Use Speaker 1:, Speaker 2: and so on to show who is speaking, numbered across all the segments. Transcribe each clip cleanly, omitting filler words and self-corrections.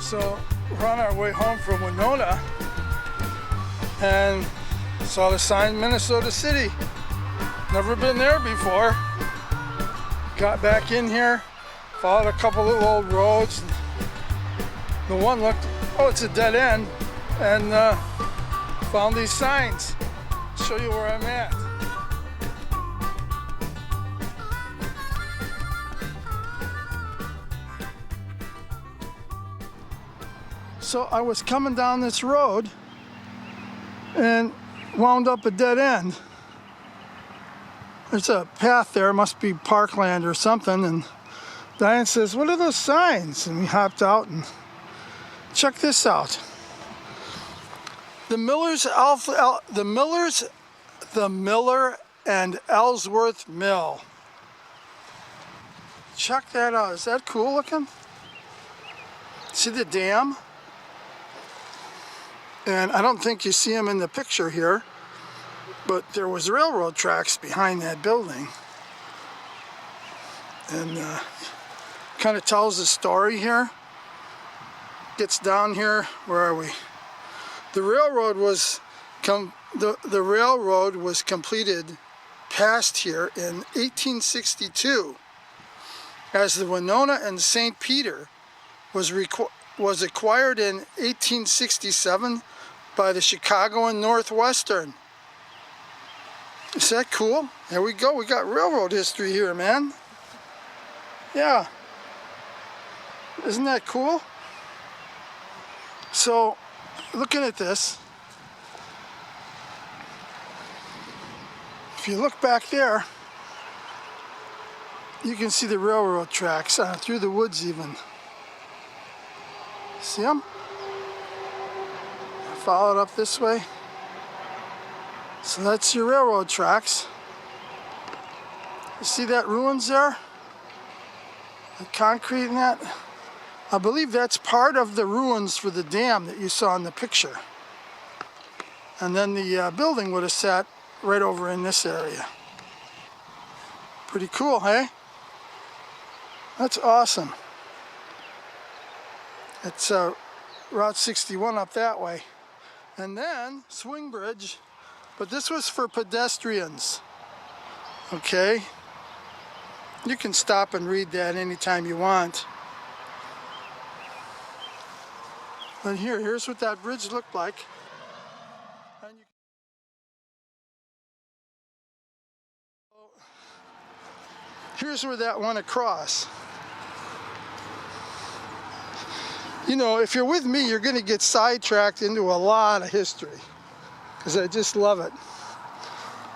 Speaker 1: So we're on our way home from Winona and saw the sign Minnesota City. Never been there before. Got back in here, followed a couple little old roads. The one looked, oh, it's a dead end, and found these signs. Show you where I'm at. So I was coming down this road and wound up a dead end. There's a path there, must be parkland or something, and Diane says, what are those signs? And we hopped out and check this out. The Miller and Ellsworth Mill. Check that out. Is that cool looking? See the dam? And I don't think you see them in the picture here, but there was railroad tracks behind that building. And kind of tells the story here. Gets down here, where are we? The railroad was completed past here in 1862, as the Winona and St. Peter was acquired in 1867 by the Chicago and Northwestern. Is that cool? There we go. We got railroad history here, man. Yeah. Isn't that cool? So, looking at this, if you look back there, you can see the railroad tracks through the woods even. See them? Follow it up this way. So that's your railroad tracks. You see that ruins there? The concrete and that? I believe that's part of the ruins for the dam that you saw in the picture. And then the building would have sat right over in this area. Pretty cool, hey? That's awesome. It's Route 61 up that way. And then swing bridge, but this was for pedestrians. Okay? You can stop and read that anytime you want. But here's what that bridge looked like. And here's where that went across. You know, if you're with me, you're going to get sidetracked into a lot of history, because I just love it.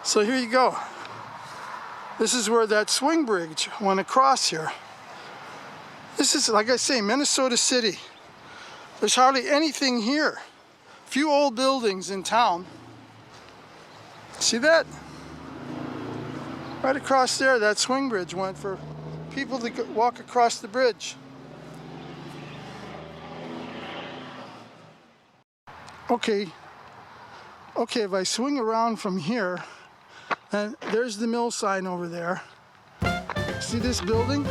Speaker 1: So here you go. This is where that swing bridge went across here. This is, like I say, Minnesota City. There's hardly anything here. A few old buildings in town. See that? Right across there, that swing bridge went for people to walk across the bridge. Okay, if I swing around from here, and there's the mill sign over there. See this building?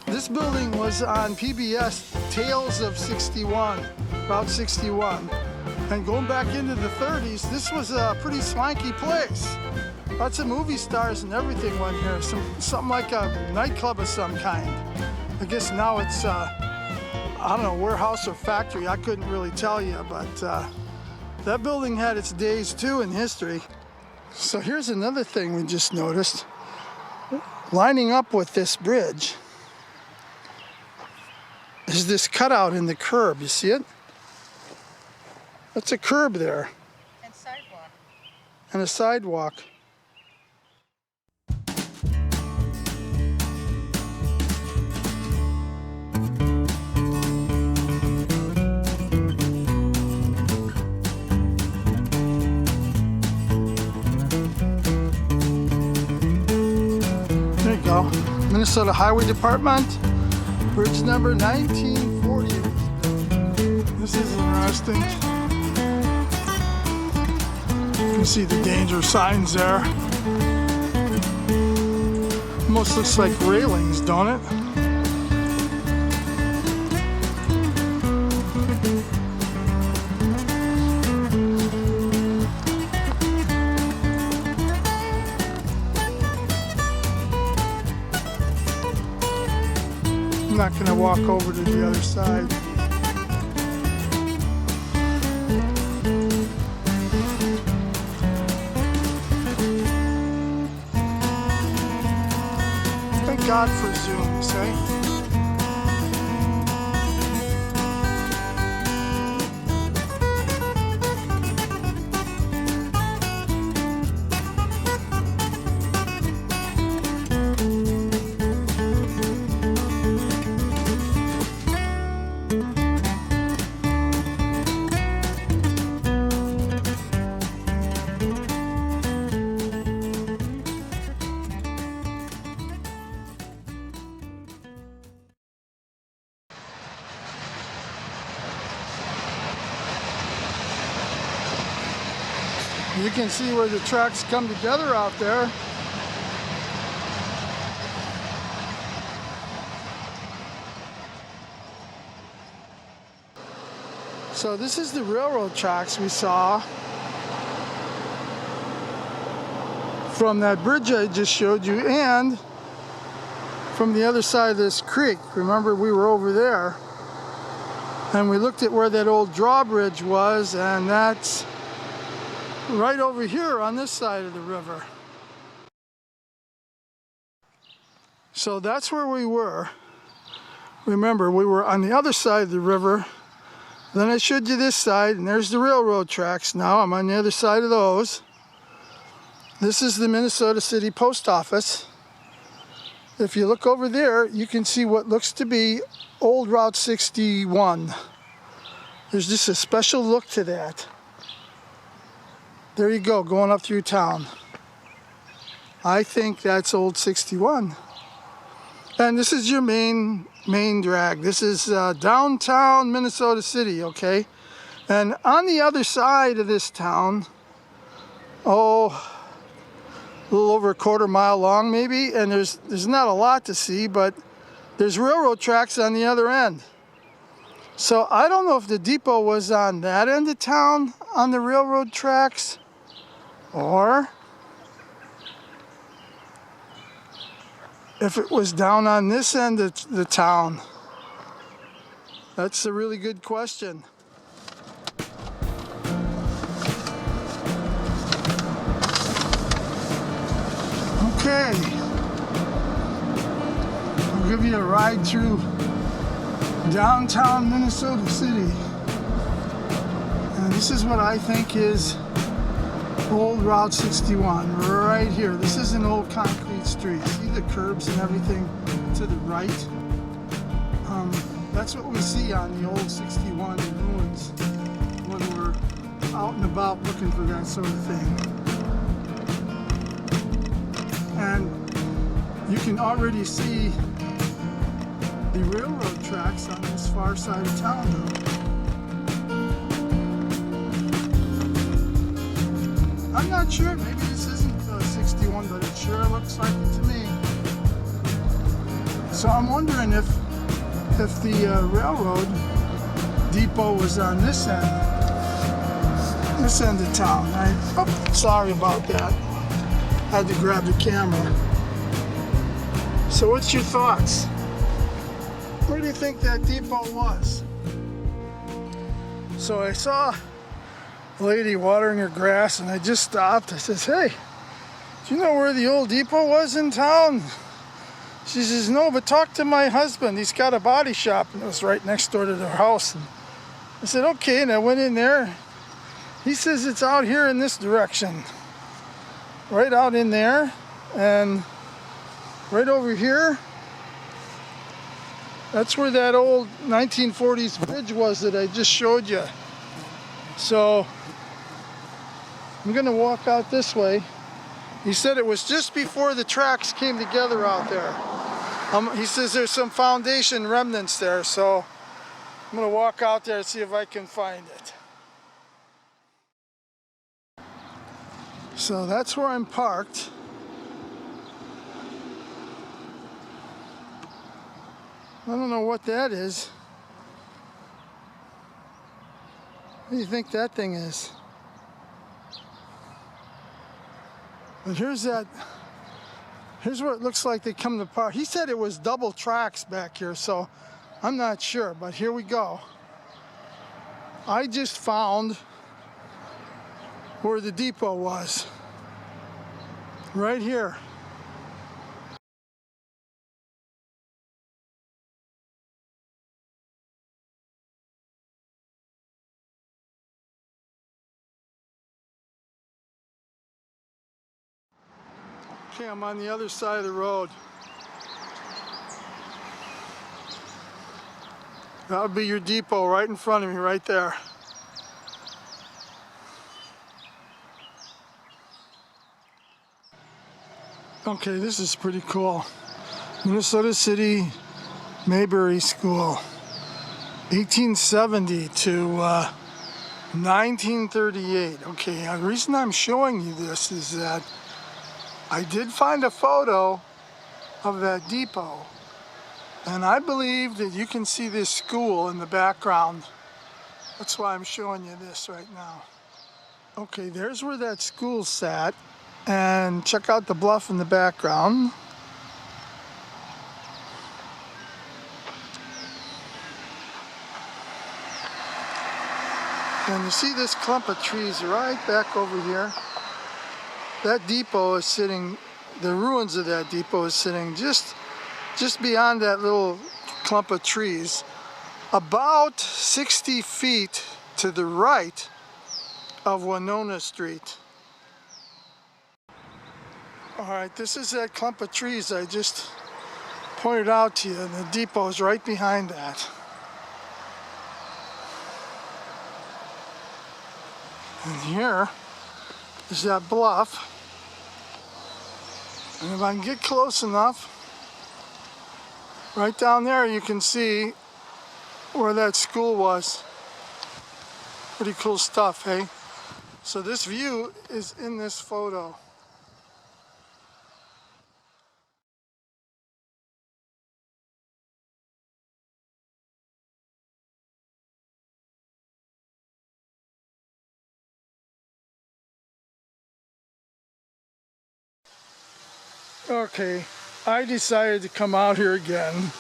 Speaker 1: This building was on PBS Tales of 61, Route 61. And going back into the 30s, this was a pretty swanky place. Lots of movie stars and everything went here. Something like a nightclub of some kind. I guess now it's I don't know, warehouse or factory, I couldn't really tell you, but that building had its days too in history. So here's another thing we just noticed. Lining up with this bridge is this cutout in the curb. You see it? That's a curb there.
Speaker 2: And sidewalk.
Speaker 1: And a sidewalk. Minnesota Highway Department, Perch Number 1940. This is interesting. You can see the danger signs there. Almost looks like railings, don't it? I'm not going to walk over to the other side. Thank God for Zoom, you say? You can see where the tracks come together out there. So this is the railroad tracks we saw from that bridge I just showed you, and from the other side of this creek. Remember, we were over there and we looked at where that old drawbridge was, and that's right over here on this side of the river. So that's where we were. Remember, we were on the other side of the river. Then I showed you this side, and there's the railroad tracks. Now I'm on the other side of those. This is the Minnesota City Post Office. If you look over there, you can see what looks to be old Route 61. There's just a special look to that. There you go, going up through town. I think that's old 61. And this is your main drag. This is downtown Minnesota City, okay? And on the other side of this town, a little over a quarter-mile long maybe, and there's not a lot to see, but there's railroad tracks on the other end. So I don't know if the depot was on that end of town on the railroad tracks, or if it was down on this end of the town. That's a really good question. Okay, I'll give you a ride through downtown Minnesota City. And this is what I think is old Route 61, right here. This is an old concrete street. See the curbs and everything to the right? That's what we see on the old 61 ruins when we're out and about looking for that sort of thing. And you can already see the railroad tracks on this far side of town now. I'm not sure, maybe this isn't 61, but it sure looks like it to me. So I'm wondering if the railroad depot was on this end of town. Sorry about that. Had to grab the camera. So what's your thoughts? Where do you think that depot was? So I saw a lady watering her grass, and I just stopped. I says, "Hey, do you know where the old depot was in town?" She says, "No, but talk to my husband. He's got a body shop," and it was right next door to their house. And I said, "Okay," and I went in there. He says it's out here in this direction. Right out in there, and right over here, that's where that old 1940s bridge was that I just showed you. So I'm gonna walk out this way. He said it was just before the tracks came together out there. He says there's some foundation remnants there, so I'm gonna walk out there and see if I can find it. So that's where I'm parked. I don't know what that is. What do you think that thing is? But here's that Here's where it looks like they come to park. He said it was double tracks back here, so I'm not sure, but here we go. I just found where the depot was. Right here. Okay, I'm on the other side of the road. That would be your depot right in front of me, right there. Okay, this is pretty cool. Minnesota City Mayberry School, 1870 to 1938. Okay, the reason I'm showing you this is that I did find a photo of that depot, and I believe that you can see this school in the background. That's why I'm showing you this right now. Okay, there's where that school sat, and check out the bluff in the background. And you see this clump of trees right back over here? That depot is sitting, the ruins of that depot is sitting just beyond that little clump of trees, about 60 feet to the right of Winona Street. All right, this is that clump of trees I just pointed out to you, and the depot is right behind that. And here is that bluff. And if I can get close enough, right down there you can see where that school was. Pretty cool stuff, hey? So this view is in this photo. Okay, I decided to come out here again.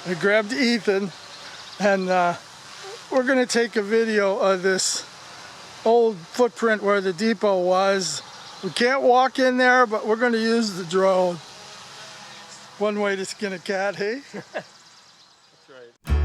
Speaker 1: I grabbed Ethan, and we're going to take a video of this old footprint where the depot was. We can't walk in there, but we're going to use the drone. One way to skin a cat, hey?
Speaker 2: That's right.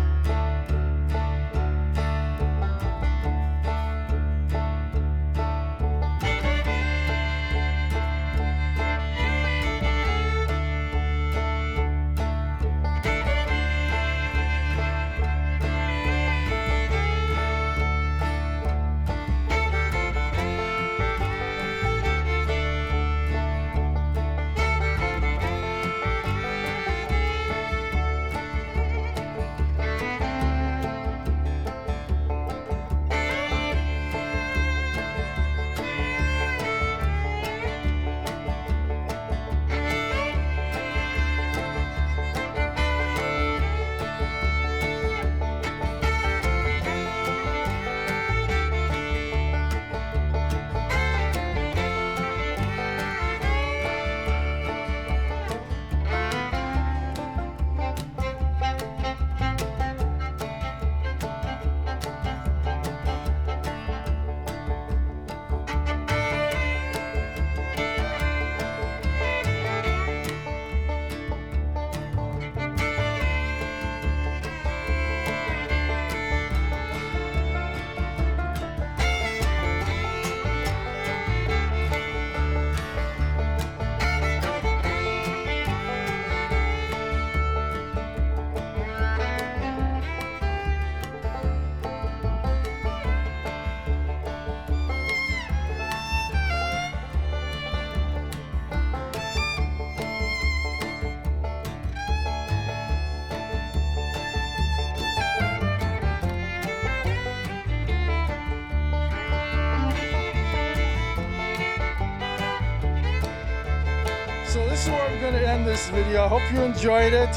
Speaker 1: So this is where we're going to end this video. I hope you enjoyed it.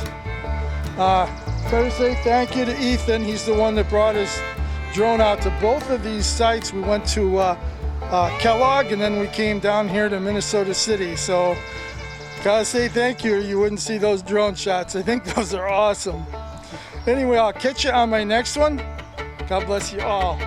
Speaker 1: Better say thank you to Ethan. He's the one that brought his drone out to both of these sites. We went to Kellogg, and then we came down here to Minnesota City. So Gotta say thank you, or you wouldn't see those drone shots. I think those are awesome. Anyway, I'll catch you on my next one. God bless you all.